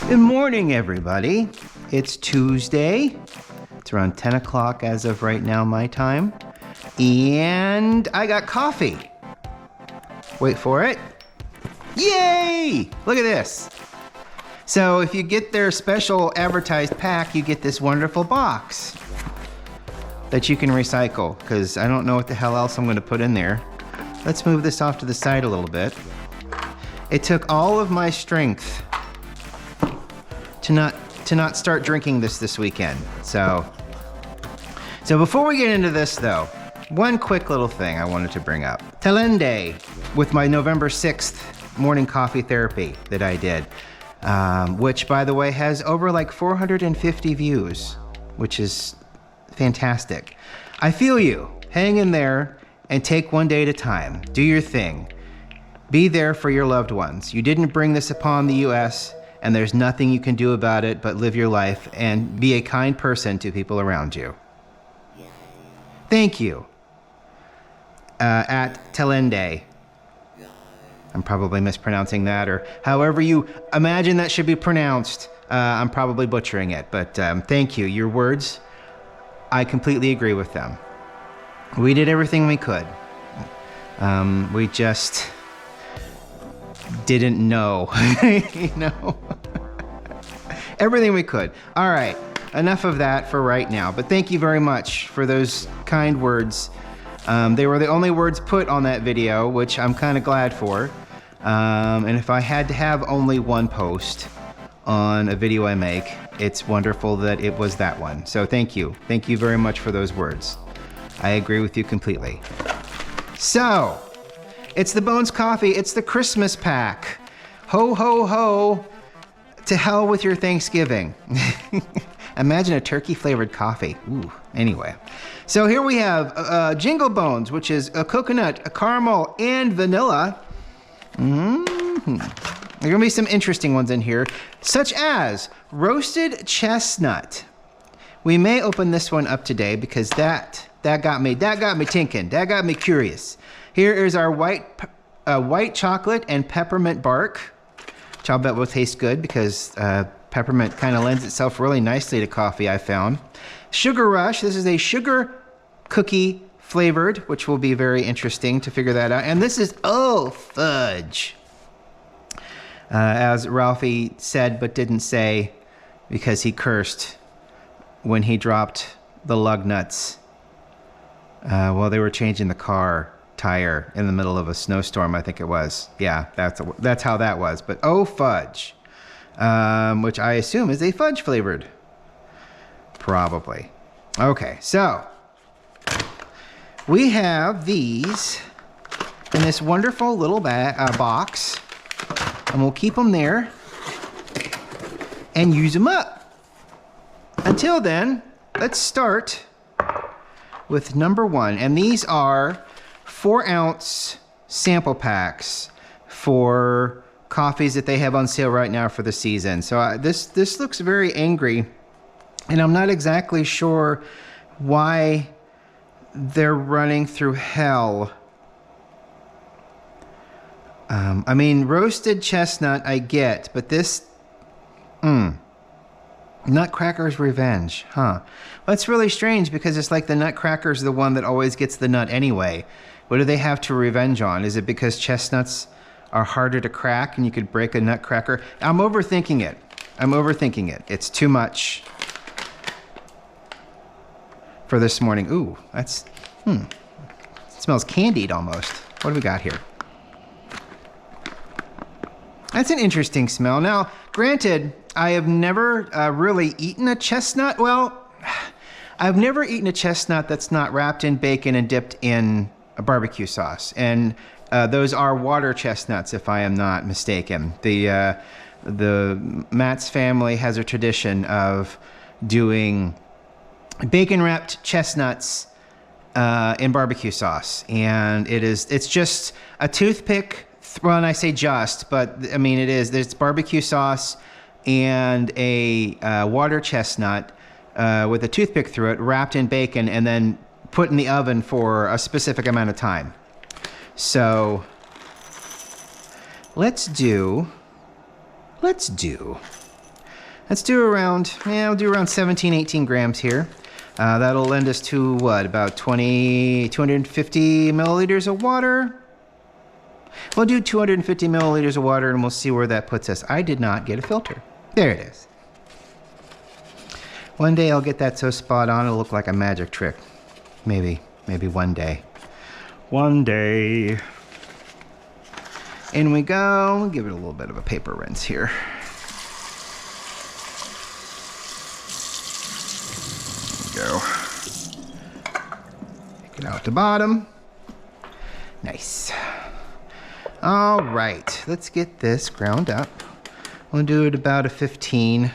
Good morning, everybody. It's Tuesday. It's around 10 o'clock as of right now, my time. And I got coffee. Wait for it. Yay! Look at this. So if you get their special advertised pack, you get this wonderful box that you can recycle, because I don't know what the hell else I'm going to put in there. Let's move this off to the side a little bit. It took all of my strength to not start drinking this weekend. So before we get into this though, one quick little thing I wanted to bring up. Talende with my November 6th morning coffee therapy that I did, which by the way has over like 450 views, which is fantastic. I feel you. Hang in there and take one day at a time. Do your thing. Be there for your loved ones. You didn't bring this upon the U.S., and there's nothing you can do about it but live your life and be a kind person to people around you. Thank you. At Talende. I'm probably mispronouncing that, or however you imagine that should be pronounced. I'm probably butchering it, but thank you. Your words, I completely agree with them. We did everything we could. We just didn't know, you know, everything we could. All right, enough of that for right now, but thank you very much for those kind words. They were the only words put on that video, which I'm kind of glad for. And if I had to have only one post on a video I make, it's wonderful that it was that one. So thank you. Thank you very much for those words. I agree with you completely. So, it's the Bones Coffee. It's the Christmas pack. Ho, ho, ho. To hell with your Thanksgiving. Imagine a turkey-flavored coffee. Ooh, anyway. So here we have Jingle Bones, which is a coconut, a caramel, and vanilla. Mm-hmm. There are going to be some interesting ones in here, such as roasted chestnut. We may open this one up today because that got me thinking. That got me curious. Here is our white chocolate and peppermint bark, which I'll bet will taste good because peppermint kind of lends itself really nicely to coffee, I found. Sugar Rush, this is a sugar cookie flavored, which will be very interesting to figure that out. And this is, oh, fudge. As Ralphie said but didn't say because he cursed when he dropped the lug nuts while they were changing the car tire in the middle of a snowstorm, I think it was. Yeah, that's how that was. But oh, fudge, which I assume is a fudge flavored. Probably. Okay, so we have these in this wonderful little box, and we'll keep them there and use them up. Until then, let's start with number one, and these are 4-ounce sample packs for coffees that they have on sale right now for the season. So this looks very angry, and I'm not exactly sure why they're running through hell. I mean, roasted chestnut I get, but this, Nutcracker's Revenge, huh? Well, that's really strange because it's like the Nutcracker's the one that always gets the nut anyway. What do they have to revenge on? Is it because chestnuts are harder to crack and you could break a nutcracker? I'm overthinking it. It's too much for this morning. Ooh, that's, it smells candied almost. What do we got here? That's an interesting smell. Now, granted, I have never really eaten a chestnut. Well, I've never eaten a chestnut that's not wrapped in bacon and dipped in a barbecue sauce. And those are water chestnuts, if I am not mistaken. The Matt's family has a tradition of doing bacon-wrapped chestnuts in barbecue sauce. And it's just a toothpick. Well, and I say just, but I mean it is. There's barbecue sauce and a water chestnut with a toothpick through it, wrapped in bacon, and then put in the oven for a specific amount of time. So let's do Let's do around, we'll do around 17, 18 grams here. That'll lend us to what, about 250 milliliters of water? We'll do 250 milliliters of water and we'll see where that puts us. I did not get a filter. There it is. One day I'll get that so spot on it'll look like a magic trick. Maybe one day. One day. In we go. Give it a little bit of a paper rinse here. There we go. Take it out the bottom. Nice. All right, let's get this ground up. We'll do it about a 15.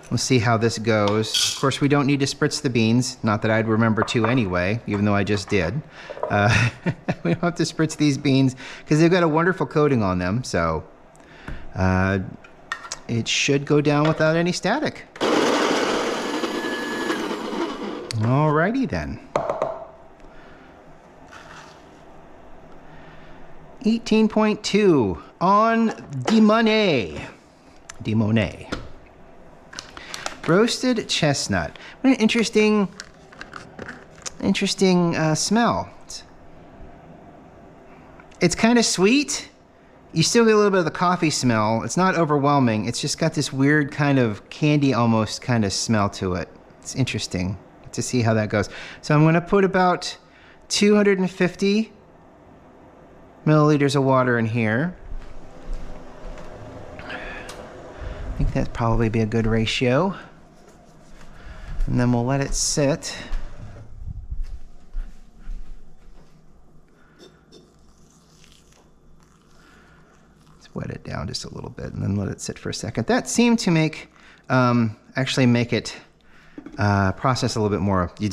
We'll see how this goes. Of course, we don't need to spritz the beans. Not that I'd remember to anyway, even though I just did. We don't have to spritz these beans because they've got a wonderful coating on them. So it should go down without any static. Alrighty then. 18.2 on Demonet. Roasted chestnut. What an interesting smell. It's kind of sweet. You still get a little bit of the coffee smell. It's not overwhelming. It's just got this weird kind of candy almost kind of smell to it. It's interesting to see how that goes. So I'm going to put about 250 milliliters of water in here. I think that'd probably be a good ratio. And then we'll let it sit. Let's wet it down just a little bit and then let it sit for a second. That seemed to make, actually make it process a little bit more. You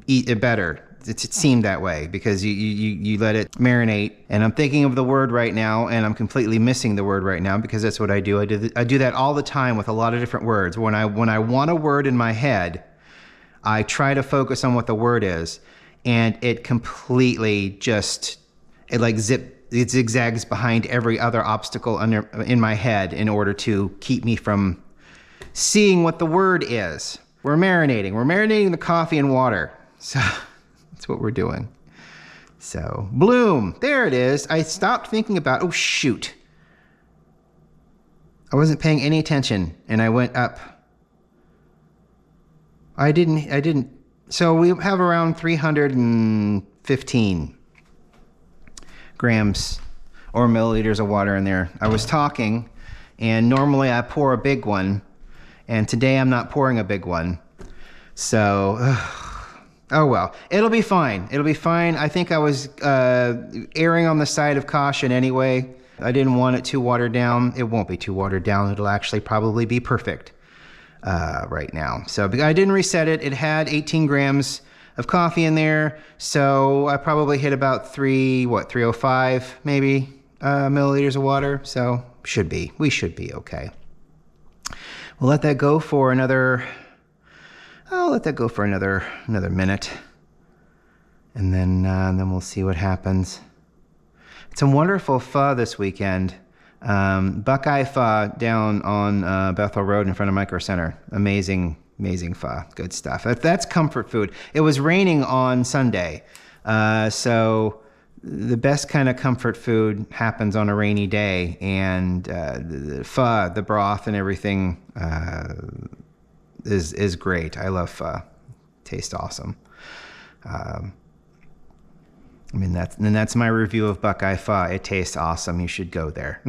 eat it better. It seemed that way because you let it marinate. And I'm thinking of the word right now, and I'm completely missing the word right now because that's what I do. I do that all the time with a lot of different words. When I want a word in my head, I try to focus on what the word is, and it completely just it zigzags behind every other obstacle in my head in order to keep me from seeing what the word is. We're marinating the coffee in water. So that's what we're doing. So, bloom, there it is. I stopped thinking about, oh shoot. I wasn't paying any attention and I went up. I didn't. So we have around 315 grams or milliliters of water in there. I was talking and normally I pour a big one and today I'm not pouring a big one. So, oh well, it'll be fine. It'll be fine. I think I was erring on the side of caution anyway. I didn't want it too watered down. It won't be too watered down. It'll actually probably be perfect right now. So I didn't reset it. It had 18 grams of coffee in there. So I probably hit about 305 maybe milliliters of water. So we should be okay. We'll let that go for another. I'll let that go for another minute, and then we'll see what happens. It's a wonderful pho this weekend. Buckeye Pho down on Bethel Road in front of Micro Center. Amazing pho. Good stuff. That's comfort food. It was raining on Sunday, so the best kind of comfort food happens on a rainy day, and the pho, the broth, and everything. Is great. I love pho. Tastes awesome. That's my review of Buckeye Pho. It tastes awesome. You should go there.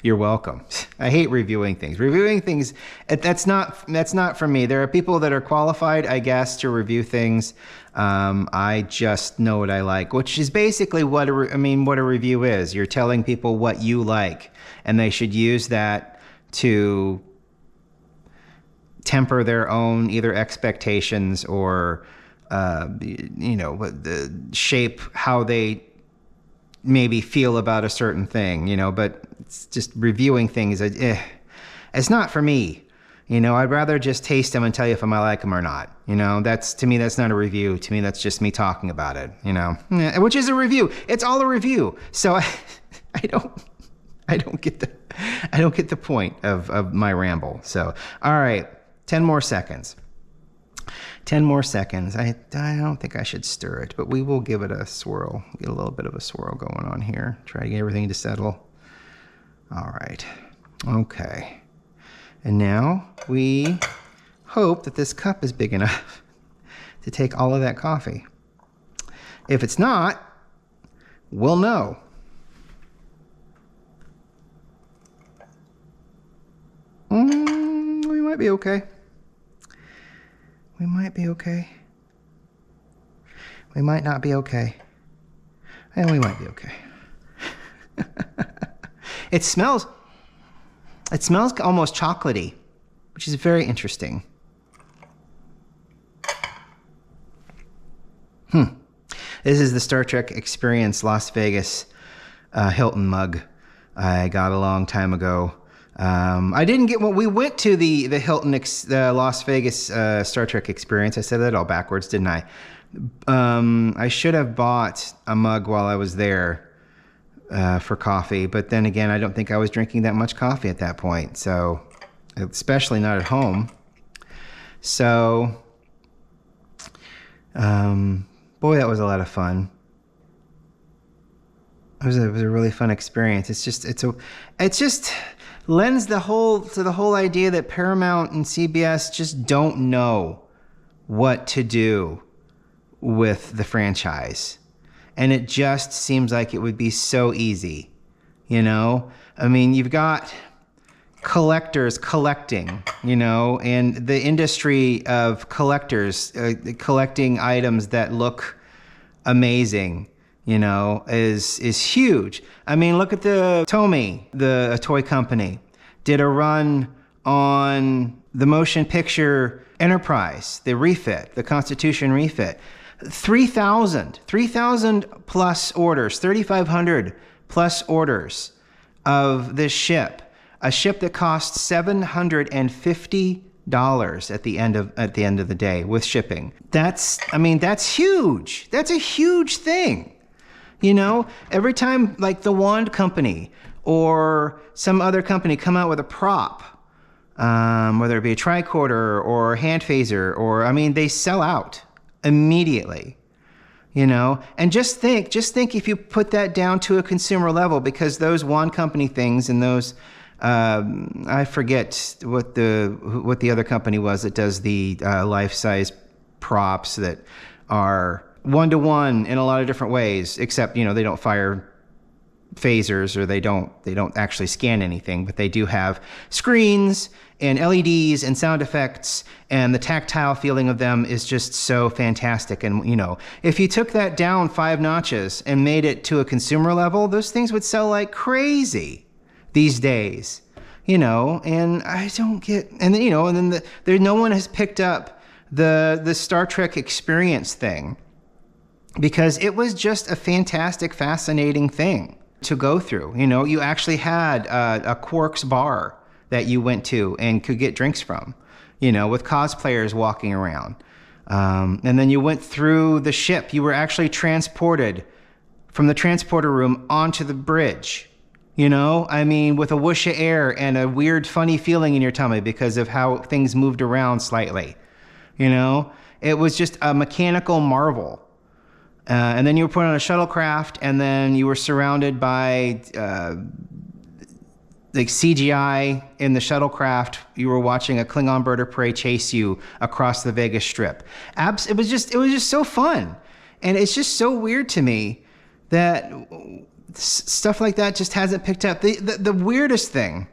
You're welcome. I hate reviewing things. Reviewing things, that's not for me. There are people that are qualified, I guess, to review things. I just know what I like, which is basically what a review is. You're telling people what you like, and they should use that to temper their own either expectations or, shape how they maybe feel about a certain thing, but it's just reviewing things. It's not for me. I'd rather just taste them and tell you if I like them or not. To me, that's not a review. To me, that's just me talking about it, which is a review. It's all a review. So I don't I don't get the point of my ramble. So, all right, 10 more seconds. 10 more seconds. I don't think I should stir it, but we will give it a swirl. Get a little bit of a swirl going on here. Try to get everything to settle. All right. Okay. And now we hope that this cup is big enough to take all of that coffee. If it's not, we'll know. We might be okay. We might be okay. We might not be okay. And we might be okay. It smells almost chocolatey, which is very interesting. This is the Star Trek Experience Las Vegas Hilton mug I got a long time ago. I didn't get when we went to the Hilton Las Vegas Star Trek Experience. I said that all backwards, didn't I? I should have bought a mug while I was there for coffee, but then again, I don't think I was drinking that much coffee at that point. So, especially not at home. So, boy, that was a lot of fun. It was a really fun experience. It just lends to the whole idea that Paramount and CBS just don't know what to do with the franchise. And it just seems like it would be so easy, you know? I mean, you've got collectors collecting, you know, and the industry of collectors collecting items that look amazing, you know, is huge. I mean, look at the Tomy, the toy company, did a run on the motion picture Enterprise, the refit, the Constitution refit. 3,000 plus orders, 3,500 plus orders of this ship. A ship that costs $750 at the end of the day with shipping. That's huge. That's a huge thing. You know, every time like the Wand Company or some other company come out with a prop, whether it be a tricorder or a hand phaser, or they sell out immediately. You know, and just think if you put that down to a consumer level, because those Wand Company things and those I forget what the other company was that does the life-size props that are one-to-one in a lot of different ways, except, you know, they don't fire phasers or they don't actually scan anything, but they do have screens and LEDs and sound effects, and the tactile feeling of them is just so fantastic. And, you know, if you took that down 5 notches and made it to a consumer level, those things would sell like crazy these days, you know. And I don't get, and then, you know, and then no one has picked up the Star Trek Experience thing, because it was just a fantastic, fascinating thing to go through. You know, you actually had a Quark's bar that you went to and could get drinks from, you know, with cosplayers walking around. And then you went through the ship. You were actually transported from the transporter room onto the bridge, you know, with a whoosh of air and a weird, funny feeling in your tummy because of how things moved around slightly. You know, it was just a mechanical marvel. And then you were put on a shuttlecraft, and then you were surrounded by like CGI in the shuttlecraft. You were watching a Klingon bird of prey chase you across the Vegas Strip. It was just so fun, and it's just so weird to me that stuff like that just hasn't picked up. The weirdest thing,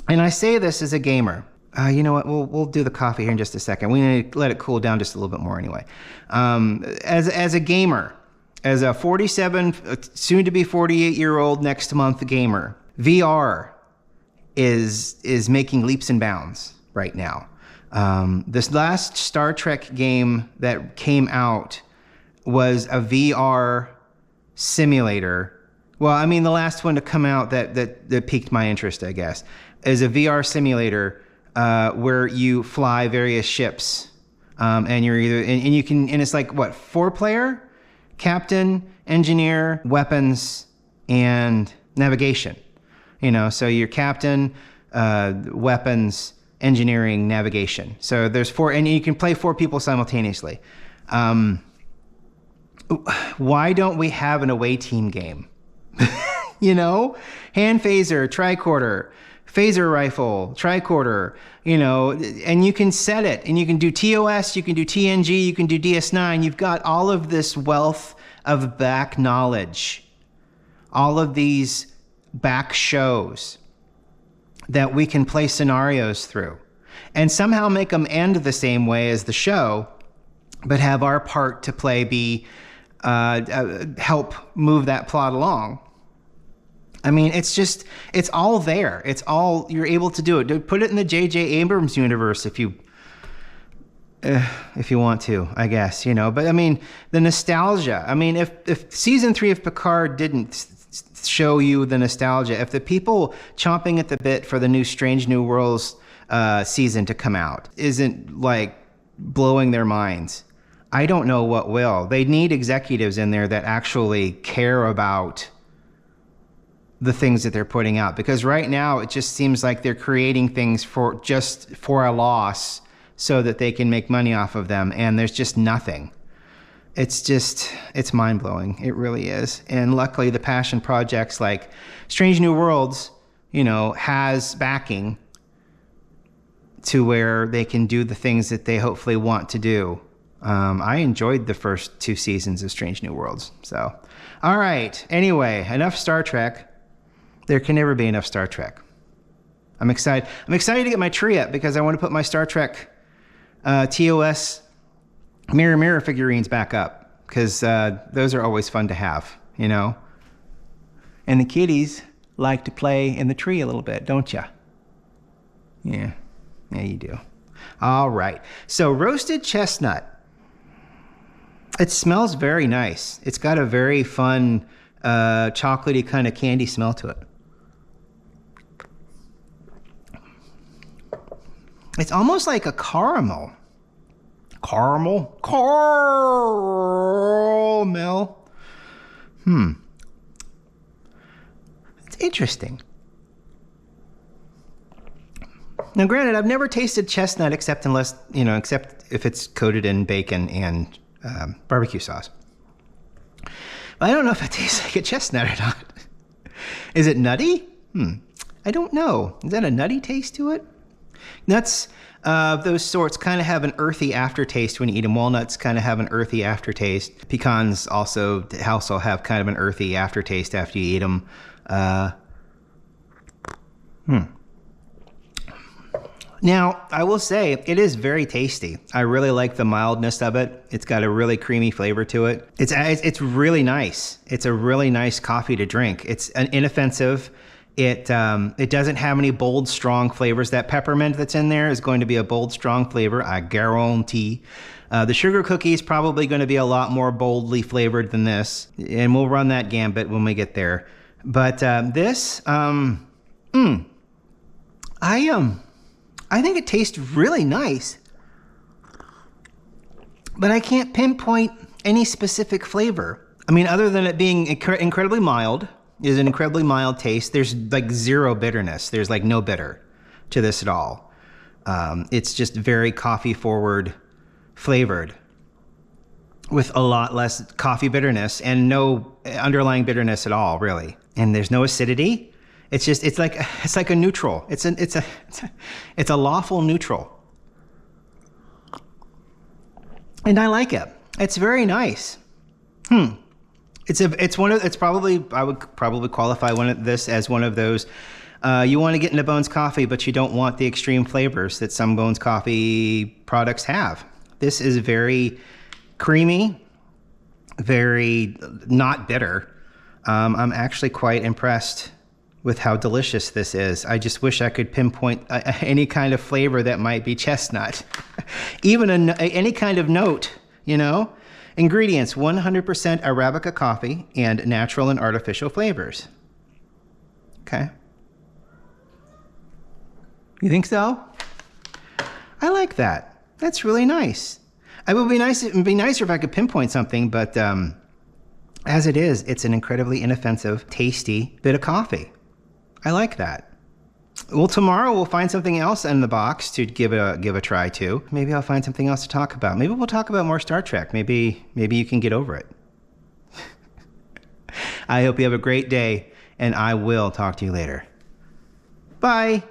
and I say this as a gamer. You know what? We'll do the coffee here in just a second. We need to let it cool down just a little bit more anyway. As a gamer, as a 47, soon to be 48-year-old next month gamer, VR is making leaps and bounds right now. This last Star Trek game that came out was a VR simulator. Well, the last one to come out that piqued my interest, I guess, is a VR simulator where you fly various ships, and you're either and you can, and it's like what, 4-player, captain, engineer, weapons, and navigation. So your captain, weapons, engineering, navigation. So there's 4, and you can play 4 people simultaneously. Why don't we have an away team game? Hand phaser, tricorder, phaser rifle, tricorder, and you can set it, and you can do TOS, you can do TNG, you can do DS9. You've got all of this wealth of back knowledge, all of these back shows that we can play scenarios through and somehow make them end the same way as the show, but have our part to play be help move that plot along. I mean, it's all there. It's all, you're able to do it. Put it in the J.J. Abrams universe if you want to, I guess, But I mean, the nostalgia. I mean, if season 3 of Picard didn't show you the nostalgia, if the people chomping at the bit for the new Strange New Worlds season to come out isn't like blowing their minds, I don't know what will. They need executives in there that actually care about the things that they're putting out, because right now it just seems like they're creating things for a loss so that they can make money off of them, and there's just nothing. It's mind-blowing. It really is. And luckily the passion projects like Strange New Worlds, has backing to where they can do the things that they hopefully want to do. I enjoyed the first 2 seasons of Strange New Worlds. So, all right. Anyway, enough Star Trek. There can never be enough Star Trek. I'm excited to get my tree up because I want to put my Star Trek TOS mirror figurines back up, because those are always fun to have, And the kiddies like to play in the tree a little bit, don't you? Yeah, you do. All right. So roasted chestnut. It smells very nice. It's got a very fun chocolatey kind of candy smell to it. It's almost like a caramel. Caramel. It's interesting. Now, granted, I've never tasted chestnut except if it's coated in bacon and barbecue sauce. But I don't know if it tastes like a chestnut or not. Is it nutty? I don't know. Is that a nutty taste to it? Nuts of those sorts kind of have an earthy aftertaste when you eat them. Walnuts kind of have an earthy aftertaste. Pecans also have kind of an earthy aftertaste after you eat them. Now, I will say it is very tasty. I really like the mildness of it. It's got a really creamy flavor to it. It's really nice. It's a really nice coffee to drink. It's inoffensive. It doesn't have any bold, strong flavors. That peppermint that's in there is going to be a bold, strong flavor, I guarantee. The sugar cookie is probably going to be a lot more boldly flavored than this, and we'll run that gambit when we get there. But this, I think it tastes really nice, but I can't pinpoint any specific flavor. I mean, other than it being incredibly mild. Is an incredibly mild taste. There's like zero bitterness. There's like no bitter to this at all. It's just very coffee forward flavored with a lot less coffee bitterness and no underlying bitterness at all, really. And there's no acidity. It's like a neutral. It's a lawful neutral. And I like it. It's very nice. I would probably qualify this as one of those, you want to get into Bones Coffee, but you don't want the extreme flavors that some Bones Coffee products have. This is very creamy, very not bitter. I'm actually quite impressed with how delicious this is. I just wish I could pinpoint any kind of flavor that might be chestnut, even any kind of note, Ingredients: 100% Arabica coffee and natural and artificial flavors. Okay. You think so? I like that. That's really nice. It would be nicer if I could pinpoint something, but As it is, it's an incredibly inoffensive, tasty bit of coffee. I like that. Well, tomorrow we'll find something else in the box to give a try to. Maybe I'll find something else to talk about. Maybe we'll talk about more Star Trek. Maybe you can get over it. I hope you have a great day, and I will talk to you later. Bye.